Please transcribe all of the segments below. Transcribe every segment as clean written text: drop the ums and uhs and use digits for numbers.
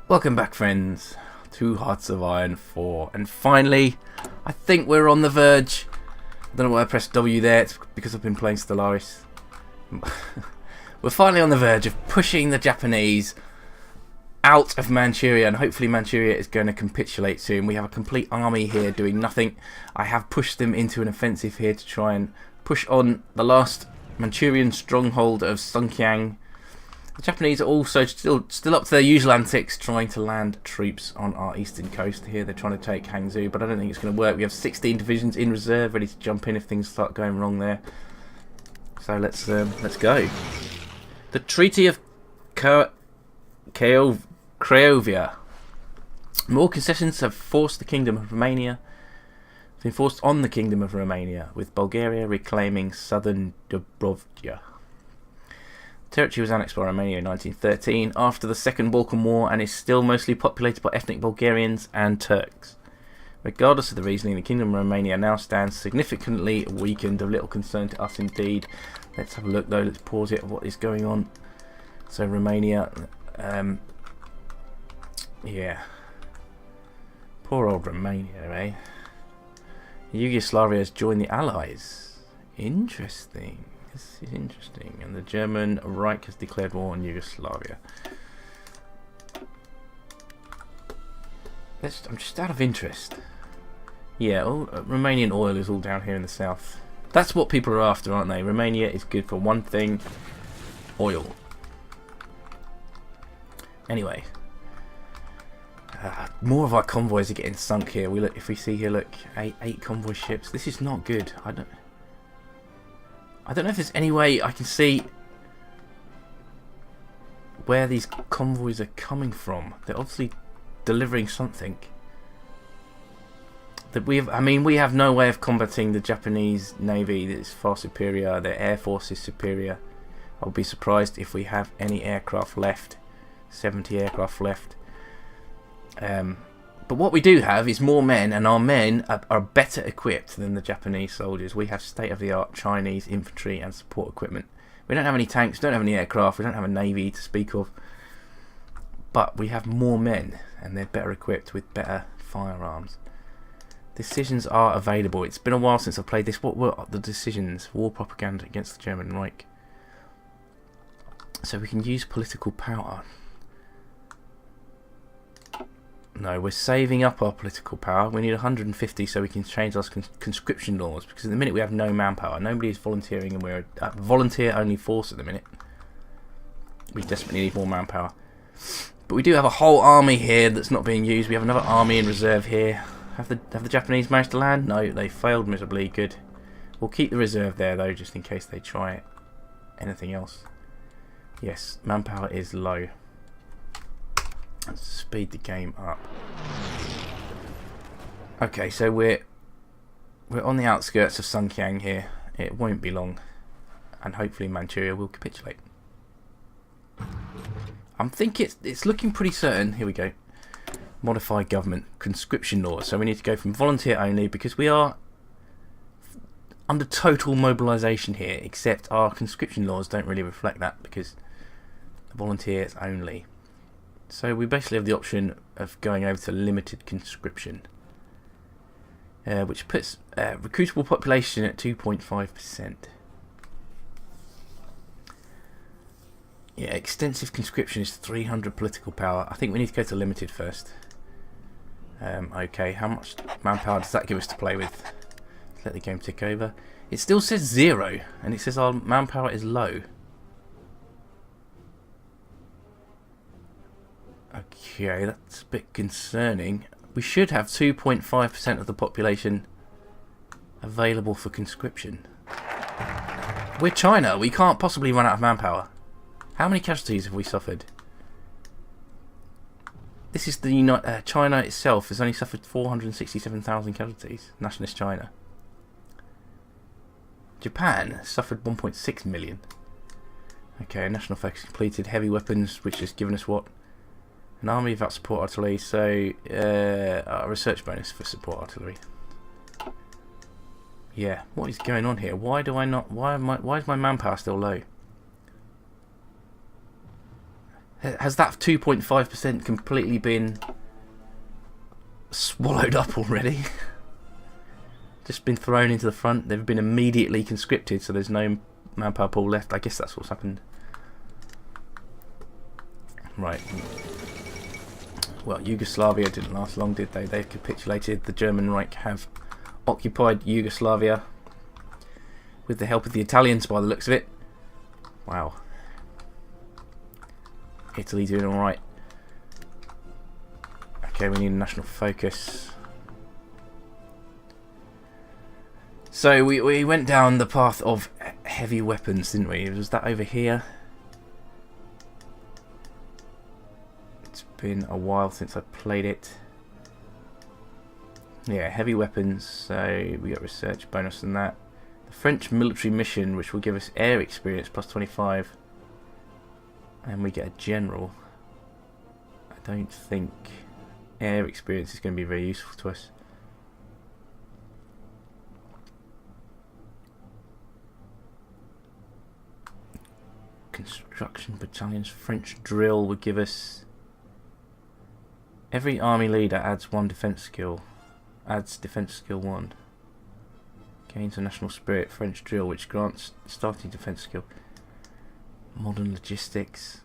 Welcome back, friends, to Hearts of Iron 4. And finally, I think we're on the verge. I don't know why I pressed W there. It's because I've been playing Stellaris. We're finally on the verge of pushing the Japanese out of Manchuria, and hopefully Manchuria is going to capitulate soon. We have a complete army here doing nothing. I have pushed them into an offensive here to try and push on the last Manchurian stronghold of Sungkyang. The Japanese are also still up to their usual antics, trying to land troops on our eastern coast here. They're trying to take Hangzhou, but I don't think it's going to work. We have 16 divisions in reserve, ready to jump in if things start going wrong there. So let's go. The Treaty of Craiovia. More concessions have forced the Kingdom of Romania. Been forced on the Kingdom of Romania, with Bulgaria reclaiming southern Dubrovka. Territory was annexed by Romania in 1913 after the Second Balkan War and is still mostly populated by ethnic Bulgarians and Turks. Regardless of the reasoning, the Kingdom of Romania now stands significantly weakened, of little concern to us indeed. Let's have a look though, let's pause it, what is going on. So Romania, yeah. Poor old Romania, eh? Yugoslavia has joined the Allies. Interesting. This is interesting. And the German Reich has declared war on Yugoslavia. I'm just out of interest. Yeah, Romanian oil is all down here in the south. That's what people are after, aren't they? Romania is good for one thing: oil. Anyway, more of our convoys are getting sunk here. If we see here, look, eight convoy ships. This is not good. I don't know if there's any way I can see where these convoys are coming from. They're obviously delivering something. We have no way of combating the Japanese Navy. It's far superior. Their air force is superior. I'll be surprised if we have any aircraft left. 70 aircraft left. But what we do have is more men, and our men are better equipped than the Japanese soldiers. We have state-of-the-art Chinese infantry and support equipment. We don't have any tanks, don't have any aircraft, we don't have a navy to speak of. But we have more men, and they're better equipped with better firearms. Decisions are available. It's been a while since I've played this. What were the decisions? War propaganda against the German Reich. So we can use political power. No, we're saving up our political power. We need 150 so we can change our conscription laws, because at the minute we have no manpower. Nobody is volunteering, and we're a volunteer-only force at the minute. We desperately need more manpower. But we do have a whole army here that's not being used. We have another army in reserve here. Have the Japanese managed to land? No, they failed miserably. Good. We'll keep the reserve there though, just in case they try anything else. Yes, manpower is low. Let's speed the game up. Okay, so we're on the outskirts of Sungkyang here. It won't be long, and hopefully Manchuria will capitulate. I'm thinking it's looking pretty certain. Here we go. Modify government conscription laws. So we need to go from volunteer only, because we are under total mobilisation here, except our conscription laws don't really reflect that, because volunteers only. So we basically have the option of going over to limited conscription, which puts recruitable population at 2.5%. Yeah, extensive conscription is 300 political power. I think we need to go to limited first. Okay, how much manpower does that give us to play with? Let's let the game tick over. It still says 0, and it says our manpower is low. Okay, that's a bit concerning. We should have 2.5% of the population available for conscription. We're China. We can't possibly run out of manpower. How many casualties have we suffered? This is the China itself has only suffered 467,000 casualties. Nationalist China. Japan suffered 1.6 million. Okay, national focus completed. Heavy weapons, which has given us what? An army without support artillery, so a research bonus for support artillery. Yeah, what is going on here? Why do I not? Why is my manpower still low? Has that 2.5% completely been swallowed up already? Just been thrown into the front. They've been immediately conscripted, so there's no manpower pool left. I guess that's what's happened. Right. Well, Yugoslavia didn't last long, did they? They've capitulated. The German Reich have occupied Yugoslavia with the help of the Italians, by the looks of it. Wow. Italy doing alright. Okay, we need a national focus. So we went down the path of heavy weapons, didn't we? Was that over here? It's been a while since I played it. Yeah, heavy weapons. So we got research bonus on that. The French military mission, which will give us air experience plus 25. And we get a general. I don't think air experience is going to be very useful to us. Construction battalions. French drill would give us... Every army leader adds 1 defense skill. Adds defense skill 1. Gains a national spirit. French drill, which grants starting defense skill. Modern logistics.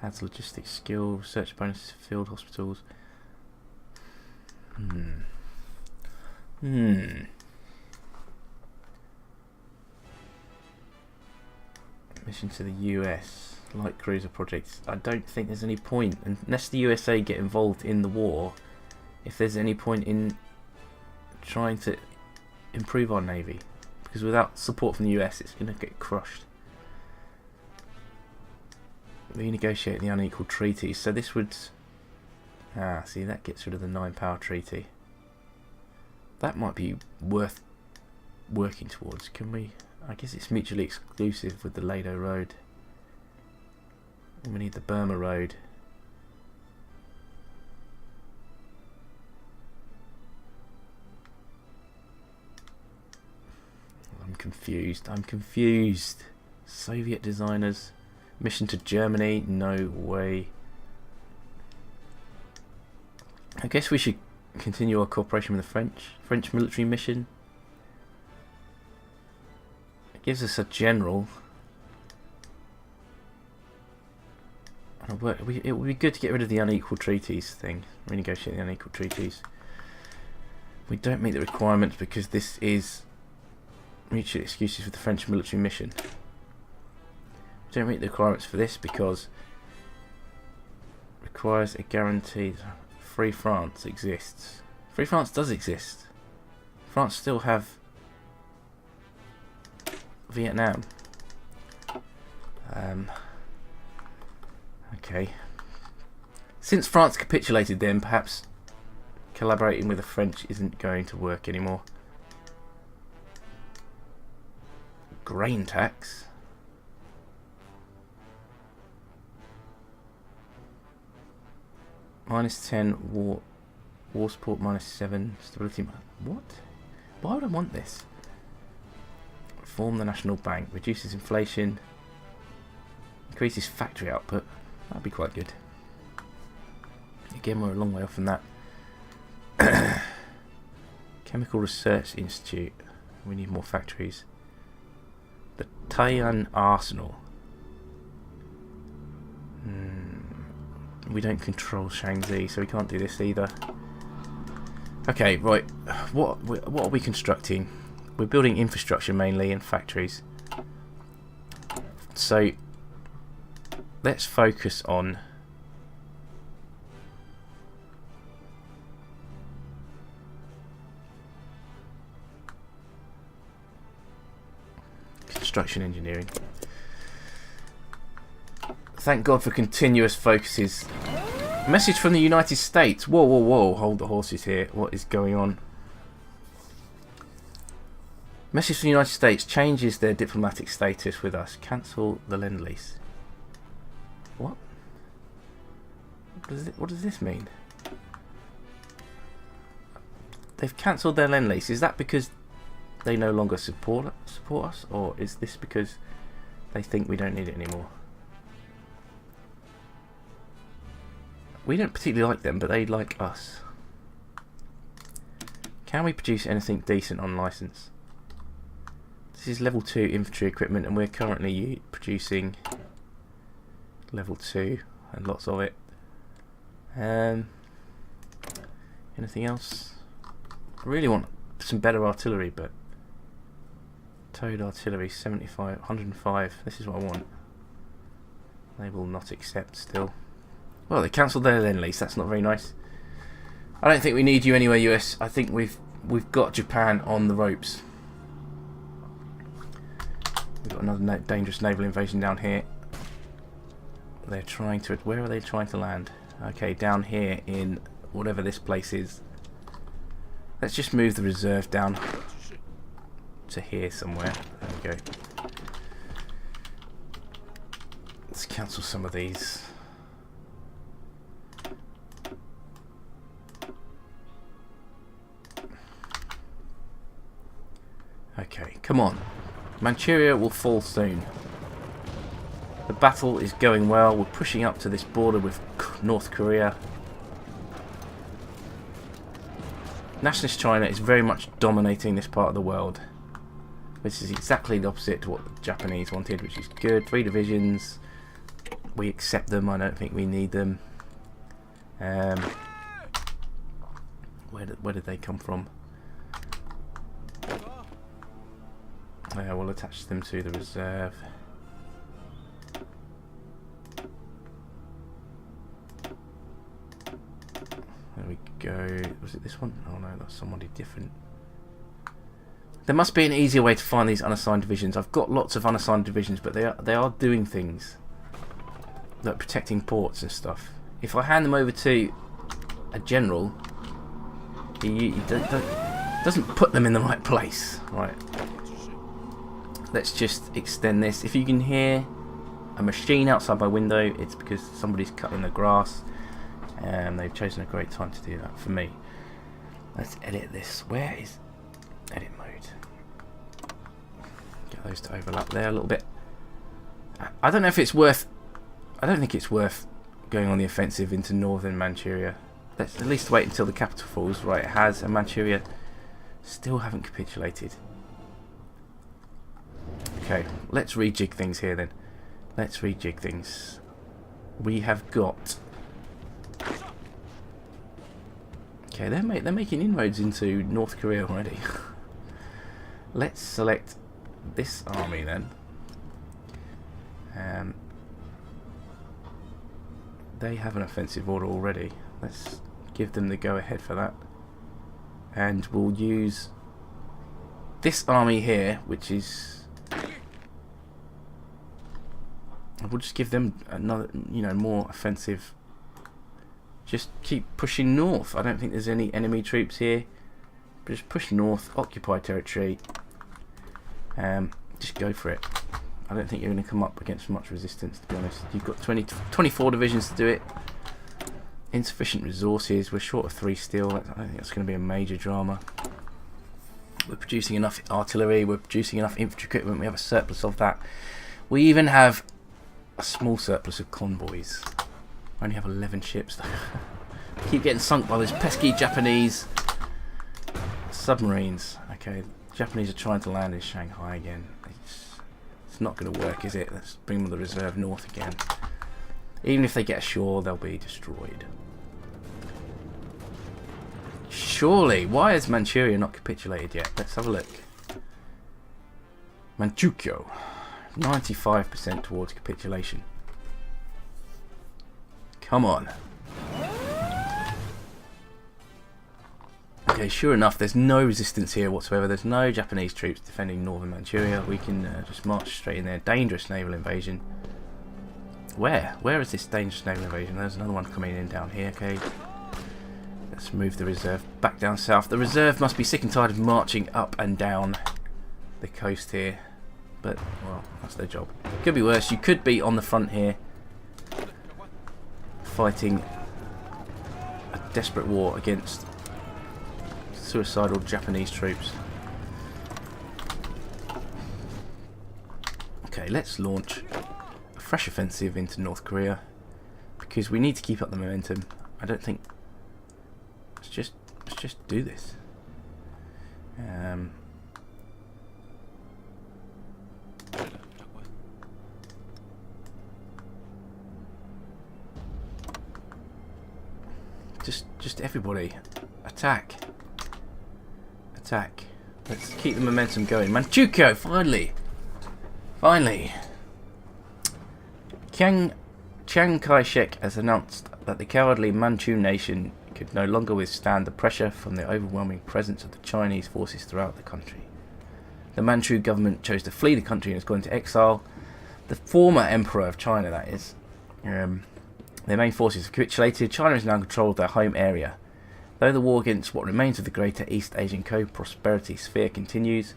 Adds logistics skill. Research bonuses. Field hospitals. Mission to the US. Light cruiser projects. I don't think there's any point, unless the USA get involved in the war, if there's any point in trying to improve our navy. Because without support from the US, it's going to get crushed. Renegotiate the unequal treaties. So this would... see, that gets rid of the 9-power treaty. That might be worth working towards. Can we... I guess it's mutually exclusive with the Lado Road. And we need the Burma Road. I'm confused. I'm confused. Soviet designers. Mission to Germany. No way. I guess we should continue our cooperation with the French. French military mission. It gives us a general. It would be good to get rid of the unequal treaties thing. Renegotiate the unequal treaties. We don't meet the requirements because this is mutually exclusive with the French military mission. We don't meet the requirements for this because requires a guaranteed Free France exists. Free France does exist. France still have Vietnam. Okay. Since France capitulated then, perhaps collaborating with the French isn't going to work anymore. Grain tax. -10 war support, -7 stability. What? Why would I want this? Reform the national bank, reduces inflation, increases factory output. That'd be quite good. Again, we're a long way off from that. Chemical Research Institute. We need more factories. The Taiwan Arsenal. We don't control Shaanxi, so we can't do this either. Okay, right. What are we constructing? We're building infrastructure mainly and factories. So let's focus on construction engineering. Thank God for continuous focuses. Message from the United States. Whoa, whoa, whoa. Hold the horses here. What is going on? Message from the United States changes their diplomatic status with us. Cancel the Lend-Lease. What? What does this mean? They've cancelled their Lend-Lease. Is that because they no longer support us? Or is this because they think we don't need it anymore? We don't particularly like them, but they like us. Can we produce anything decent on license? This is level 2 infantry equipment, and we're currently producing level 2 and lots of it. Anything else? I really want some better artillery, but towed artillery 75, 105. This is what I want. They will not accept still. Well, they cancelled their Lend Lease. That's not very nice. I don't think we need you anyway, US. I think we've got Japan on the ropes. We've got another dangerous naval invasion down here. They're trying to... Where are they trying to land? Okay, down here in whatever this place is. Let's just move the reserve down to here somewhere. There we go. Let's cancel some of these. Okay, come on. Manchuria will fall soon. The battle is going well. We're pushing up to this border with North Korea. Nationalist China is very much dominating this part of the world, which is exactly the opposite to what the Japanese wanted, which is good. 3 divisions. We accept them. I don't think we need them. Where did they come from? We'll attach them to the reserve. There we go. Was it this one? Oh no, that's somebody different. There must be an easier way to find these unassigned divisions. I've got lots of unassigned divisions, but they are doing things like protecting ports and stuff. If I hand them over to a general, he doesn't put them in the right place. Right. Let's just extend this. If you can hear a machine outside my window, it's because somebody's cutting the grass, and they've chosen a great time to do that for me. Let's edit this. Where is edit mode? Get those to overlap there a little bit. I don't know if it's worth... I don't think it's worth going on the offensive into northern Manchuria. Let's at least wait until the capital falls. Right, it has, and Manchuria still haven't capitulated. Okay, let's rejig things here then. Let's rejig things. We have got... Okay, they're making inroads into North Korea already. Let's select this army then. They have an offensive order already. Let's give them the go-ahead for that. And we'll use this army here, which is... We'll just give them another, more offensive. Just keep pushing north. I don't think there's any enemy troops here. But just push north, occupy territory. Just go for it. I don't think you're going to come up against much resistance, to be honest. You've got 24 divisions to do it. Insufficient resources. We're short of 3 still. I don't think that's going to be a major drama. We're producing enough artillery. We're producing enough infantry equipment. We have a surplus of that. We even have a small surplus of convoys. I only have 11 ships though. Keep getting sunk by those pesky Japanese submarines. Okay, the Japanese are trying to land in Shanghai again. It's not going to work, is it? Let's bring them the reserve north again. Even if they get ashore, they'll be destroyed. Surely, why has Manchuria not capitulated yet? Let's have a look. Manchukuo. 95% towards capitulation. Come on. Okay, sure enough, there's no resistance here whatsoever. There's no Japanese troops defending northern Manchuria. We can just march straight in there. Dangerous naval invasion. Where? Where is this dangerous naval invasion? There's another one coming in down here. Okay. Let's move the reserve back down south. The reserve must be sick and tired of marching up and down the coast here. But, well, that's their job. Could be worse. You could be on the front here fighting a desperate war against suicidal Japanese troops. Okay, let's launch a fresh offensive into North Korea. because we need to keep up the momentum. I don't think. Let's just do this. Just everybody, attack. Let's keep the momentum going. Manchukuo, finally. Chiang Kai-shek has announced that the cowardly Manchu nation could no longer withstand the pressure from the overwhelming presence of the Chinese forces throughout the country. The Manchu government chose to flee the country and has gone into exile. The former emperor of China, that is. Their main forces have capitulated. China is now in control of their home area. Though the war against what remains of the greater East Asian co-prosperity sphere continues,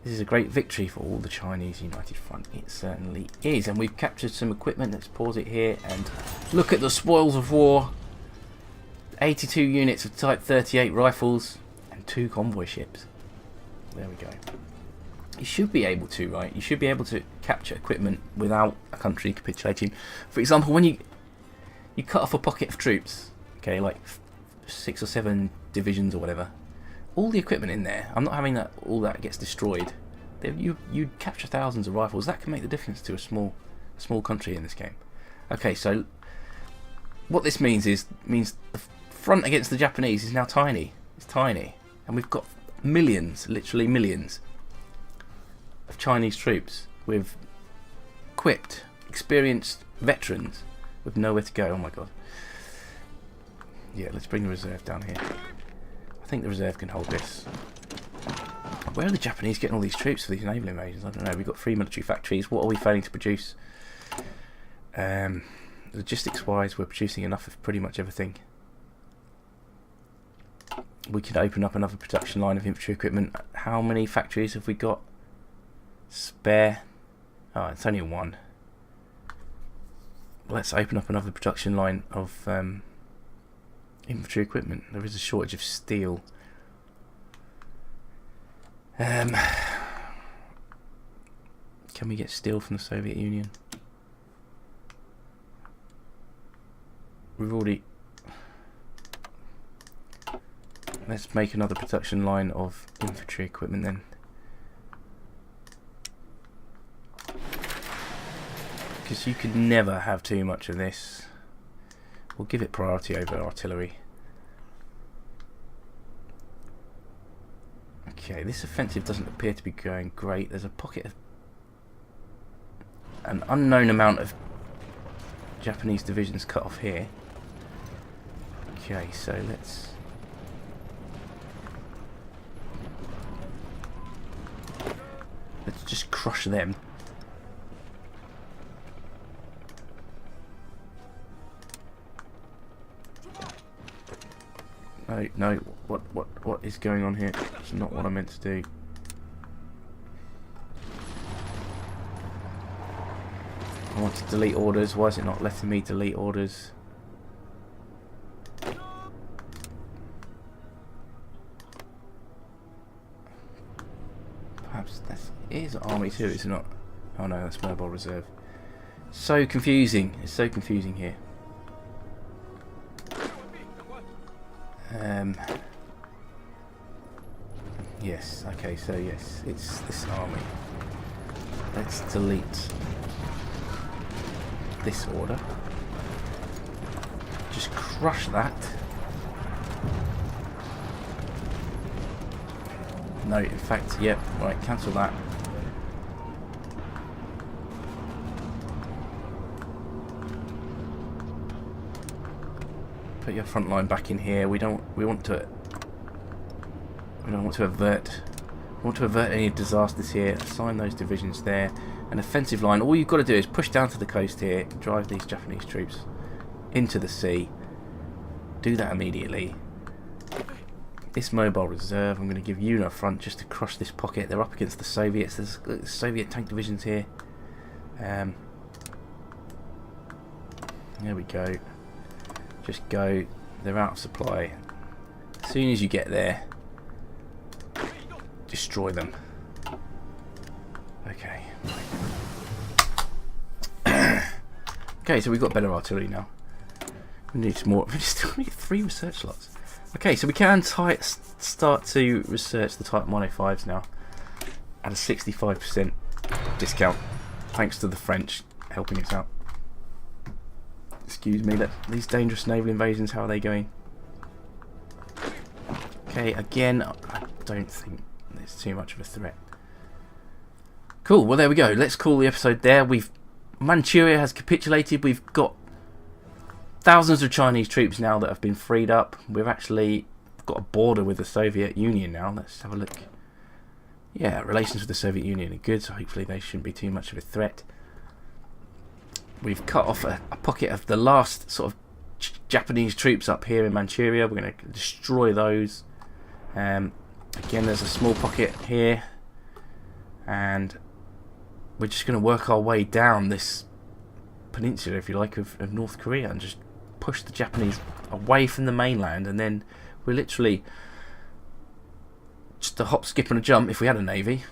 this is a great victory for all the Chinese United Front. It certainly is. And we've captured some equipment. Let's pause it here and look at the spoils of war. 82 units of Type 38 rifles and 2 convoy ships. There we go. You should be able to, right? You should be able to capture equipment without a country capitulating. For example, when you cut off a pocket of troops, okay, like 6 or 7 divisions or whatever, all the equipment in there, I'm not having that all that gets destroyed. You capture thousands of rifles. That can make the difference to a small country in this game. Okay, so what this means the front against the Japanese is now tiny. It's tiny, and we've got millions, literally millions, of Chinese troops with equipped, experienced veterans with nowhere to go. Oh my god. Yeah, let's bring the reserve down here. I think the reserve can hold this. Where are the Japanese getting all these troops for these naval invasions? I don't know. We've got 3 military factories. What are we failing to produce? Logistics wise, we're producing enough of pretty much everything. We could open up another production line of infantry equipment. How many factories have we got spare? Oh, it's only 1. Let's open up another production line of infantry equipment. There is a shortage of steel. Can we get steel from the Soviet Union? We've already... Let's make another production line of infantry equipment then. Because you could never have too much of this. We'll give it priority over artillery. Okay, this offensive doesn't appear to be going great. There's a pocket of an unknown amount of Japanese divisions cut off here. Okay, so let's... Let's just crush them. No, what is going on here? It's not what I meant to do. I want to delete orders. Why is it not letting me delete orders? Perhaps that is Army 2, is it not? Oh no, that's Mobile Reserve. So confusing. It's so confusing here. Yes, okay, so yes, it's this army. Let's delete this order. Just crush that. No, in fact, yep, right, cancel that. Put your front line back in here. We want to avert any disasters here. Assign those divisions there. An offensive line. All you've got to do is push down to the coast here, drive these Japanese troops into the sea. Do that immediately. This Mobile Reserve, I'm going to give you a front just to crush this pocket. They're up against the Soviets. There's Soviet tank divisions here. There we go. Just go. They're out of supply. As soon as you get there, destroy them. Okay. Okay, so we've got better artillery now. We need more. We still need 3 research slots. Okay, so we can start to research the Type 105s now at a 65% discount, thanks to the French helping us out. Excuse me, these dangerous naval invasions, how are they going? Okay, again, I don't think there's too much of a threat. Cool, well there we go. Let's call the episode there. Manchuria has capitulated. We've got thousands of Chinese troops now that have been freed up. We've actually got a border with the Soviet Union now. Let's have a look. Yeah, relations with the Soviet Union are good, so hopefully they shouldn't be too much of a threat. We've cut off a pocket of the last sort of Japanese troops up here in Manchuria. We're going to destroy those. Again, there's a small pocket here, and we're just going to work our way down this peninsula, if you like, of North Korea, and just push the Japanese away from the mainland, and then we're literally just a hop, skip and a jump, if we had a navy,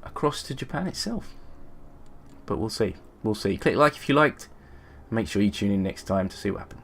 across to Japan itself. But we'll see. We'll see. Click like if you liked. Make sure you tune in next time to see what happens.